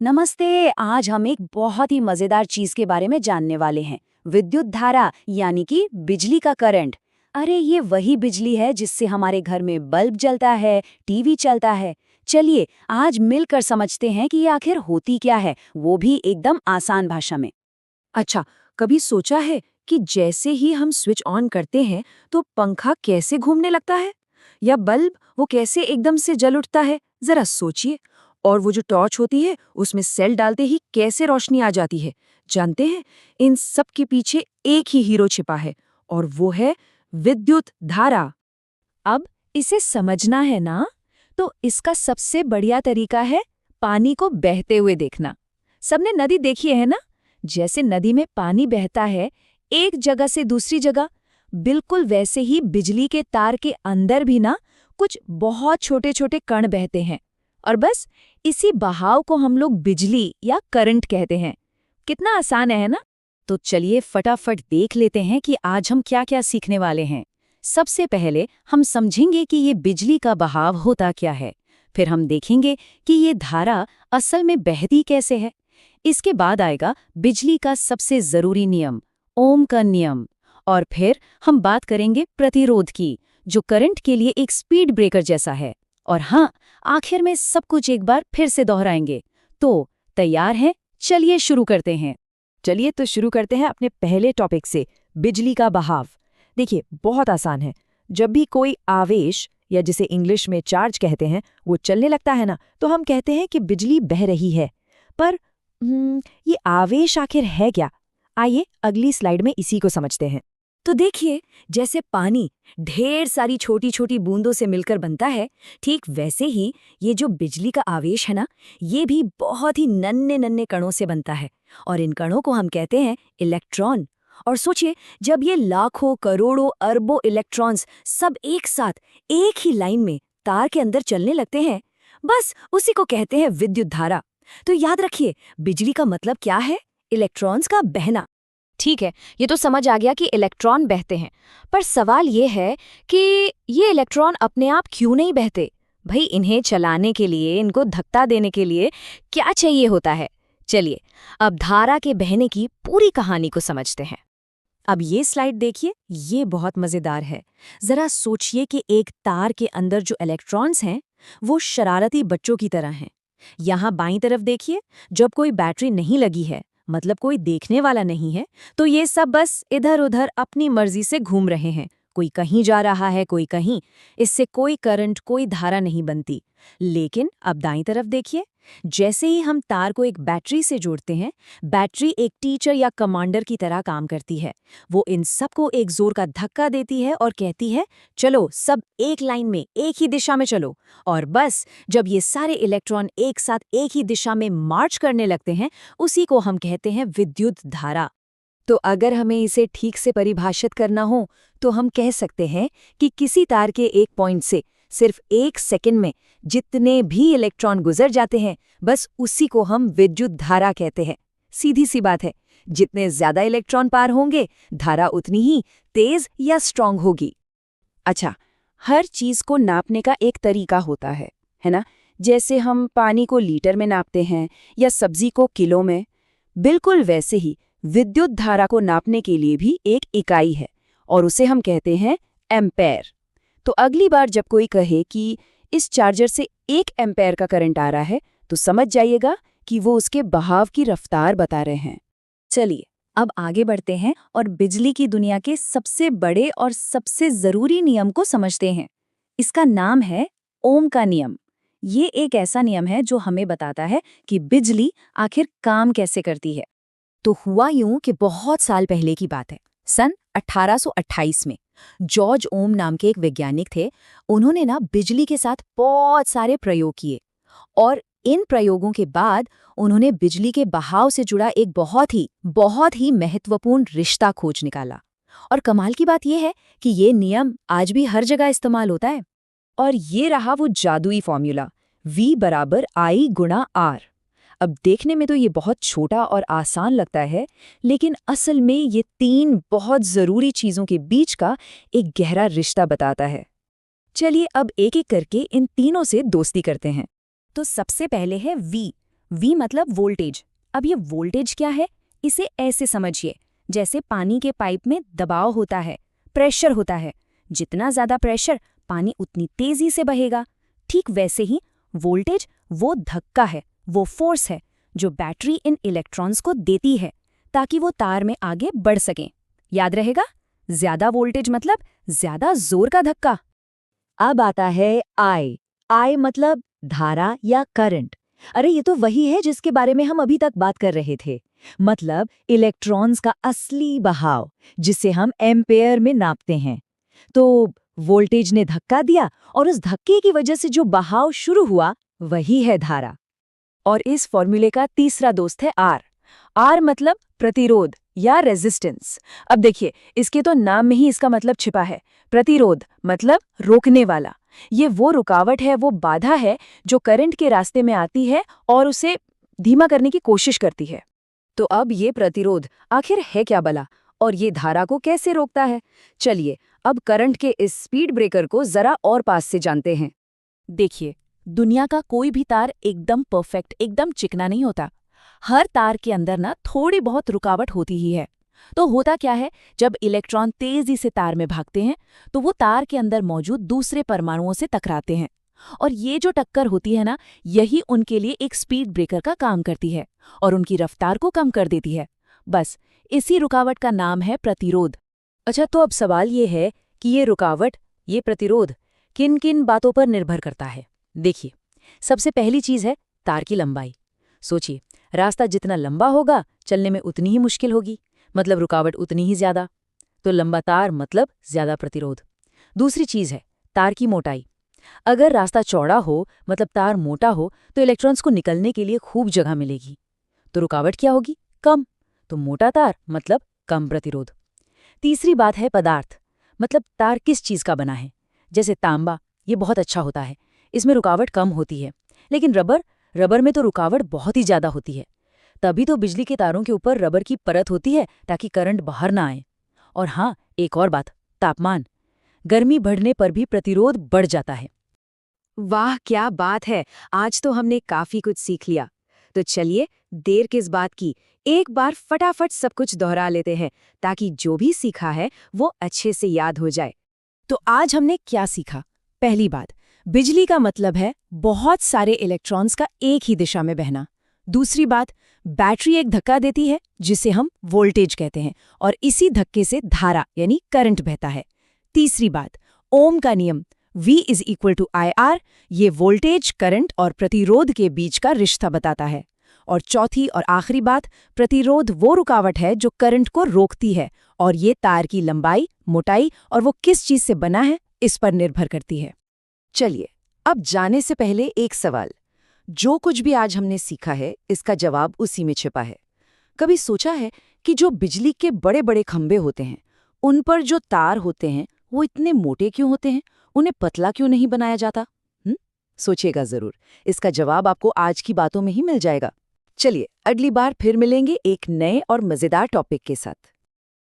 नमस्ते। आज हम एक बहुत ही मजेदार चीज के बारे में जानने वाले हैं। विद्युत धारा यानी कि बिजली का करंट। अरे ये वही बिजली है जिससे हमारे घर में बल्ब जलता है, टीवी चलता है। चलिए आज मिलकर समझते हैं कि ये आखिर होती क्या है, वो भी एकदम आसान भाषा में। अच्छा, कभी सोचा है कि जैसे ही हम स्विच ऑन करते हैं तो पंखा कैसे घूमने लगता है? या बल्ब वो कैसे एकदम से जल उठता है? जरा सोचिए। और वो जो टॉर्च होती है उसमें सेल डालते ही कैसे रोशनी आ जाती है? जानते हैं, इन सब के पीछे एक ही हीरो छिपा है और वो है विद्युत धारा। अब इसे समझना है ना, तो इसका सबसे बढ़िया तरीका है पानी को बहते हुए देखना। सबने नदी देखी है ना? जैसे नदी में पानी बहता है एक जगह से दूसरी जगह, बिल्कुल वैसे ही बिजली के तार के अंदर भी ना कुछ बहुत छोटे छोटे कण बहते हैं। और बस इसी बहाव को हम लोग बिजली या करंट कहते हैं। कितना आसान है ना? तो चलिए फटाफट देख लेते हैं कि आज हम क्या क्या सीखने वाले हैं। सबसे पहले हम समझेंगे कि ये बिजली का बहाव होता क्या है। फिर हम देखेंगे कि ये धारा असल में बहती कैसे है। इसके बाद आएगा बिजली का सबसे जरूरी नियम, ओम का नियम। और फिर हम बात करेंगे प्रतिरोध की, जो करंट के लिए एक स्पीड ब्रेकर जैसा है। और हाँ, आखिर में सब कुछ एक बार फिर से दोहराएंगे। तो तैयार हैं? चलिए शुरू करते हैं। चलिए तो शुरू करते हैं अपने पहले टॉपिक से, बिजली का बहाव। देखिए, बहुत आसान है। जब भी कोई आवेश या जिसे इंग्लिश में चार्ज कहते हैं वो चलने लगता है ना, तो हम कहते हैं कि बिजली बह रही है। पर ये आवेश आखिर है क्या? आइए अगली स्लाइड में इसी को समझते हैं। तो देखिए, जैसे पानी ढेर सारी छोटी छोटी बूंदों से मिलकर बनता है, ठीक वैसे ही ये जो बिजली का आवेश है ना, ये भी बहुत ही नन्हे नन्हे कणों से बनता है। और इन कणों को हम कहते हैं इलेक्ट्रॉन। और सोचिए, जब ये लाखों करोड़ों अरबों इलेक्ट्रॉन्स सब एक साथ एक ही लाइन में तार के अंदर चलने लगते हैं, बस उसी को कहते हैं विद्युत धारा। तो याद रखिए, बिजली का मतलब क्या है? इलेक्ट्रॉन्स का बहना। ठीक है, ये तो समझ आ गया कि इलेक्ट्रॉन बहते हैं। पर सवाल ये है कि ये इलेक्ट्रॉन अपने आप क्यों नहीं बहते? भाई, इन्हें चलाने के लिए, इनको धक्का देने के लिए क्या चाहिए होता है? चलिए अब धारा के बहने की पूरी कहानी को समझते हैं। अब ये स्लाइड देखिए, ये बहुत मजेदार है। जरा सोचिए कि एक तार के अंदर जो इलेक्ट्रॉन्स हैं, वो शरारती बच्चों की तरह हैं। यहाँ बाईं तरफ देखिए, जब कोई बैटरी नहीं लगी है, मतलब कोई देखने वाला नहीं है, तो ये सब बस इधर-उधर अपनी मर्जी से घूम रहे हैं। कोई कहीं जा रहा है, कोई कहीं। इससे कोई करंट, कोई धारा नहीं बनती। लेकिन अब दाईं तरफ देखिए, जैसे ही हम तार को एक बैटरी से जोड़ते हैं, बैटरी एक टीचर या कमांडर की तरह काम करती है। वो इन सबको एक जोर का धक्का देती है और कहती है, चलो सब एक लाइन में, एक ही दिशा में चलो। और बस जब ये सारे इलेक्ट्रॉन एक साथ एक ही दिशा में मार्च करने लगते हैं, उसी को हम कहते हैं विद्युत धारा। तो अगर हमें इसे ठीक से परिभाषित करना हो, तो हम कह सकते हैं कि किसी तार के एक पॉइंट से सिर्फ एक सेकंड में जितने भी इलेक्ट्रॉन गुजर जाते हैं, बस उसी को हम विद्युत धारा कहते हैं। सीधी सी बात है, जितने ज्यादा इलेक्ट्रॉन पार होंगे, धारा उतनी ही तेज या स्ट्रांग होगी। अच्छा, हर चीज को नापने का एक तरीका होता है ना? जैसे हम पानी को लीटर में नापते हैं या सब्जी को किलो में। बिल्कुल वैसे ही विद्युत धारा को नापने के लिए भी एक इकाई है, और उसे हम कहते हैं एम्पेयर। तो अगली बार जब कोई कहे कि इस चार्जर से 1 एम्पेयर का करंट आ रहा है, तो समझ जाइएगा कि वो उसके बहाव की रफ्तार बता रहे हैं। चलिए अब आगे बढ़ते हैं और बिजली की दुनिया के सबसे बड़े और सबसे जरूरी नियम को समझते हैं। इसका नाम है ओम का नियम। ये एक ऐसा नियम है जो हमें बताता है कि बिजली आखिर काम कैसे करती है। तो हुआ यूं कि बहुत साल पहले की बात है, सन 1828 में जॉर्ज ओम नाम के एक वैज्ञानिक थे। उन्होंने ना बिजली के साथ बहुत सारे प्रयोग किए, और इन प्रयोगों के बाद उन्होंने बिजली के बहाव से जुड़ा एक बहुत ही महत्वपूर्ण रिश्ता खोज निकाला। और कमाल की बात यह है कि ये नियम आज भी हर जगह इस्तेमाल होता है। और ये रहा वो जादुई फॉर्मूला, V बराबर I गुणा R। अब देखने में तो ये बहुत छोटा और आसान लगता है, लेकिन असल में ये 3 बहुत जरूरी चीजों के बीच का एक गहरा रिश्ता बताता है। चलिए अब एक एक करके इन तीनों से दोस्ती करते हैं। तो सबसे पहले है V, V मतलब वोल्टेज। अब ये वोल्टेज क्या है, इसे ऐसे समझिए, जैसे पानी के पाइप में दबाव होता है, प्रेशर होता है। जितना ज़्यादा प्रेशर, पानी उतनी तेज़ी से बहेगा। ठीक वैसे ही वोल्टेज वो धक्का है, वो फोर्स है जो बैटरी इन इलेक्ट्रॉन्स को देती है ताकि वो तार में आगे बढ़ सकें। याद रहेगा, ज्यादा वोल्टेज मतलब ज्यादा जोर का धक्का। अब आता है आई मतलब धारा या करंट। अरे ये तो वही है जिसके बारे में हम अभी तक बात कर रहे थे। मतलब इलेक्ट्रॉन्स का असली बहाव, जिसे हम एम्पेयर में नापते हैं। तो वोल्टेज ने धक्का दिया और उस धक्के की वजह से जो बहाव शुरू हुआ वही है धारा। और इस फॉर्मूले का तीसरा दोस्त है आर मतलब प्रतिरोध या रेजिस्टेंस। अब देखिए, इसके तो नाम में ही इसका मतलब छिपा है। प्रतिरोध मतलब रोकने वाला। ये वो रुकावट है, वो बाधा है जो करंट के रास्ते में आती है और उसे धीमा करने की कोशिश करती है। तो अब ये प्रतिरोध आखिर है क्या भला, और ये धारा को कैसे रोकता है? चलिए अब करंट के इस स्पीड ब्रेकर को जरा और पास से जानते हैं। देखिए, दुनिया का कोई भी तार एकदम परफेक्ट, एकदम चिकना नहीं होता। हर तार के अंदर ना थोड़ी बहुत रुकावट होती ही है। तो होता क्या है, जब इलेक्ट्रॉन तेजी से तार में भागते हैं तो वो तार के अंदर मौजूद दूसरे परमाणुओं से टकराते हैं, और ये जो टक्कर होती है ना, यही उनके लिए एक स्पीड ब्रेकर का काम करती है और उनकी रफ्तार को कम कर देती है। बस इसी रुकावट का नाम है प्रतिरोध। अच्छा, तो अब सवाल ये है कि ये रुकावट, ये प्रतिरोध किन किन बातों पर निर्भर करता है। देखिए, सबसे पहली चीज है तार की लंबाई। सोचिए, रास्ता जितना लंबा होगा चलने में उतनी ही मुश्किल होगी, मतलब रुकावट उतनी ही ज्यादा। तो लंबा तार मतलब ज्यादा प्रतिरोध। दूसरी चीज है तार की मोटाई। अगर रास्ता चौड़ा हो, मतलब तार मोटा हो, तो इलेक्ट्रॉन्स को निकलने के लिए खूब जगह मिलेगी। तो रुकावट क्या होगी? कम। तो मोटा तार मतलब कम प्रतिरोध। तीसरी बात है पदार्थ, मतलब तार किस चीज का बना है। जैसे तांबा, ये बहुत अच्छा होता है, इसमें रुकावट कम होती है। लेकिन रबर में तो रुकावट बहुत ही ज्यादा होती है। तभी तो बिजली के तारों के ऊपर रबर की परत होती है ताकि करंट बाहर ना आए। और हाँ, एक और बात, तापमान। गर्मी बढ़ने पर भी प्रतिरोध बढ़ जाता है। वाह, क्या बात है! आज तो हमने काफी कुछ सीख लिया। तो चलिए, देर किस बात की, एक बार फटाफट सब कुछ दोहरा लेते हैं ताकि जो भी सीखा है वो अच्छे से याद हो जाए। तो आज हमने क्या सीखा? पहली बात, बिजली का मतलब है बहुत सारे इलेक्ट्रॉन्स का एक ही दिशा में बहना। दूसरी बात, बैटरी एक धक्का देती है जिसे हम वोल्टेज कहते हैं, और इसी धक्के से धारा यानी करंट बहता है। तीसरी बात, ओम का नियम V is equal to IR, ये वोल्टेज, करंट और प्रतिरोध के बीच का रिश्ता बताता है। और चौथी और आखिरी बात, प्रतिरोध वो रुकावट है जो करंट को रोकती है, और ये तार की लंबाई, मोटाई और वो किस चीज से बना है इस पर निर्भर करती है। चलिए, अब जाने से पहले एक सवाल। जो कुछ भी आज हमने सीखा है इसका जवाब उसी में छिपा है। कभी सोचा है कि जो बिजली के बड़े बड़े खंभे होते हैं, उन पर जो तार होते हैं वो इतने मोटे क्यों होते हैं? उन्हें पतला क्यों नहीं बनाया जाता? सोचिएगा जरूर, इसका जवाब आपको आज की बातों में ही मिल जाएगा। चलिए, अगली बार फिर मिलेंगे एक नए और मजेदार टॉपिक के साथ।